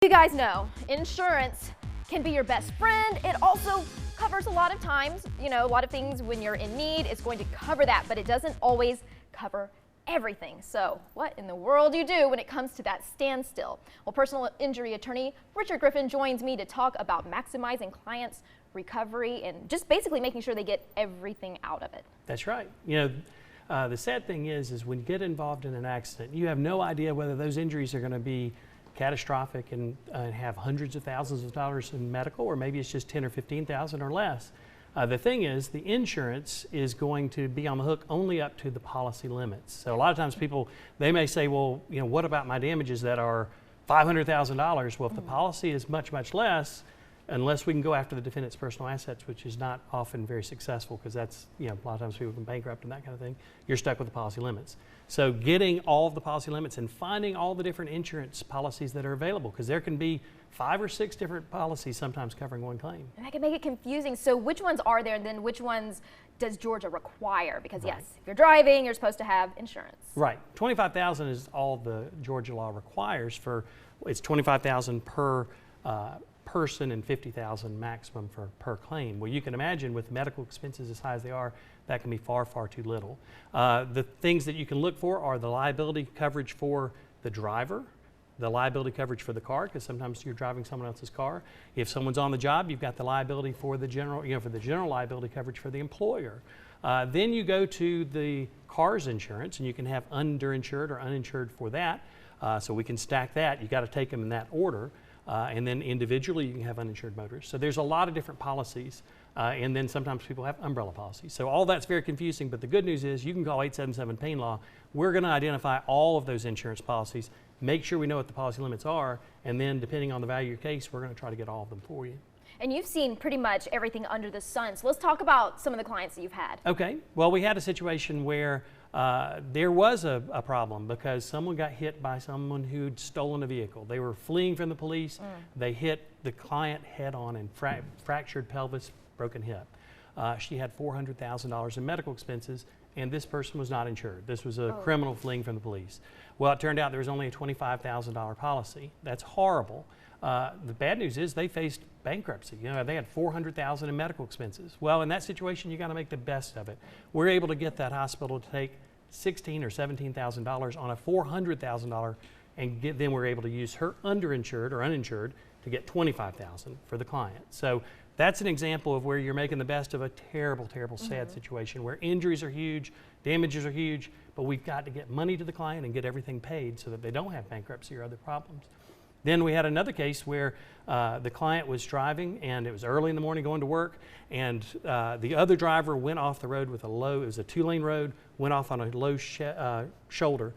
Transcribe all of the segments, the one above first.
You guys know, insurance can be your best friend. It also covers a lot of times, a lot of things when you're in need. It's going to cover that, but it doesn't always cover everything. So what in the world do you do when it comes to that standstill? Well, personal injury attorney Richard Griffin joins me to talk about maximizing clients' recovery and just basically making sure they get everything out of it. That's right. The sad thing is when you get involved in an accident, you have no idea whether those injuries are going to be catastrophic and have hundreds of thousands of dollars in medical, or maybe it's just 10 or 15,000 or less. The thing is, the insurance is going to be on the hook only up to the policy limits. So a lot of times people, they may say, well, what about my damages that are $500,000? Well, if the policy is much, much less, unless we can go after the defendant's personal assets, which is not often very successful because that's, a lot of times people can bankrupt and that kind of thing, you're stuck with the policy limits. So getting all of the policy limits and finding all the different insurance policies that are available, because there can be 5 or 6 different policies sometimes covering one claim. And that can make it confusing. So which ones are there, and then which ones does Georgia require? Because yes, if you're driving, you're supposed to have insurance. Right. $25,000 is all the Georgia law requires for, it's $25,000 per person and $50,000 maximum per claim. Well, you can imagine with medical expenses as high as they are, that can be far, far too little. The things that you can look for are the liability coverage for the driver, the liability coverage for the car, because sometimes you're driving someone else's car. If someone's on the job, you've got the liability for the general, for the general liability coverage for the employer. Then you go to the car's insurance, and you can have underinsured or uninsured for that. So we can stack that. You got to take them in that order. And then individually you can have uninsured motorists. So there's a lot of different policies, and then sometimes people have umbrella policies. So all that's very confusing, but the good news is you can call 877-PAIN-LAW. We're going to identify all of those insurance policies, make sure we know what the policy limits are, and then depending on the value of your case, we're going to try to get all of them for you. And you've seen pretty much everything under the sun. So let's talk about some of the clients that you've had. Okay. Well, we had a situation where there was a problem because someone got hit by someone who'd stolen a vehicle. They were fleeing from the police. They hit the client head on and fractured pelvis, broken hip. She had $400,000 in medical expenses, and this person was not insured. This was a criminal fleeing from the police. Well, it turned out there was only a $25,000 policy. That's horrible. The bad news is they faced bankruptcy. They had $400,000 in medical expenses. Well, in that situation, you got to make the best of it. We're able to get that hospital to take $16,000 or $17,000 on a $400,000, and then we're able to use her underinsured or uninsured to get $25,000 for the client. So that's an example of where you're making the best of a terrible, terrible, sad situation where injuries are huge, damages are huge, but we've got to get money to the client and get everything paid so that they don't have bankruptcy or other problems. Then we had another case where the client was driving, and it was early in the morning going to work, and the other driver went off the road with it was a 2-lane road, went off on a low shoulder,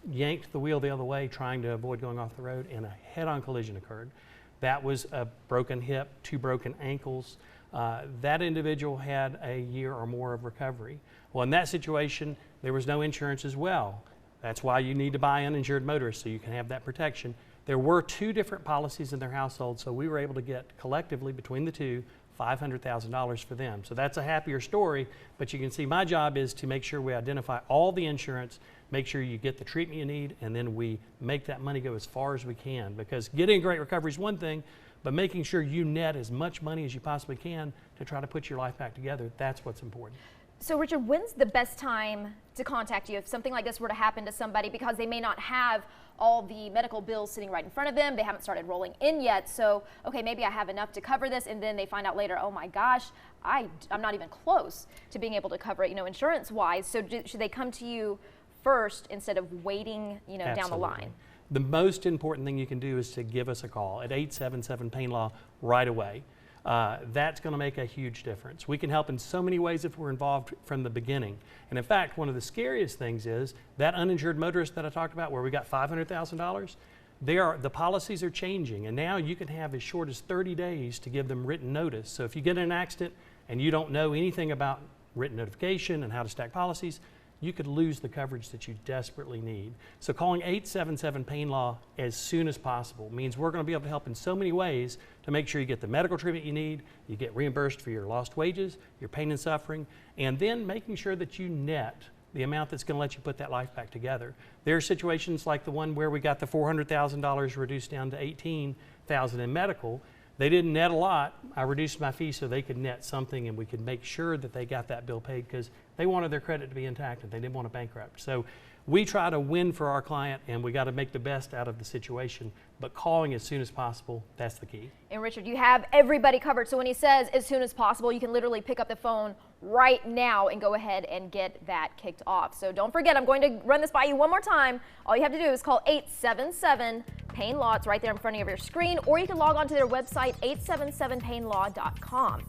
yanked the wheel the other way trying to avoid going off the road, and a head-on collision occurred. That was a broken hip, 2 broken ankles. That individual had a year or more of recovery. Well, in that situation, there was no insurance as well. That's why you need to buy uninsured motorists so you can have that protection. There were 2 different policies in their household, so we were able to get collectively between the 2 $500,000 for them. So that's a happier story, but you can see my job is to make sure we identify all the insurance, make sure you get the treatment you need, and then we make that money go as far as we can, because getting a great recovery is one thing, but making sure you net as much money as you possibly can to try to put your life back together, that's what's important. So Richard, when's the best time to contact you if something like this were to happen to somebody, because they may not have all the medical bills sitting right in front of them, they haven't started rolling in yet, so okay, maybe I have enough to cover this, and then they find out later, oh my gosh, I'm not even close to being able to cover it, insurance wise. So should they come to you first instead of waiting, Absolutely. Down the line? The most important thing you can do is to give us a call at 877-PAIN-LAW right away. That's going to make a huge difference. We can help in so many ways if we're involved from the beginning. And in fact, one of the scariest things is that uninsured motorist that I talked about where we got $500,000, the policies are changing, and now you can have as short as 30 days to give them written notice. So if you get in an accident and you don't know anything about written notification and how to stack policies, you could lose the coverage that you desperately need. So calling 877-PAIN-LAW as soon as possible means we're going to be able to help in so many ways to make sure you get the medical treatment you need, you get reimbursed for your lost wages, your pain and suffering, and then making sure that you net the amount that's going to let you put that life back together. There are situations like the one where we got the $400,000 reduced down to $18,000 in medical. They didn't net a lot. I reduced my fee so they could net something and we could make sure that they got that bill paid because they wanted their credit to be intact and they didn't want to bankrupt. So we try to win for our client and we got to make the best out of the situation, but calling as soon as possible, that's the key. And Richard, you have everybody covered. So when he says as soon as possible, you can literally pick up the phone right now and go ahead and get that kicked off. So don't forget, I'm going to run this by you one more time. All you have to do is call 877-PAIN-LAW. It's right there in front of your screen, or you can log on to their website, 877painlaw.com.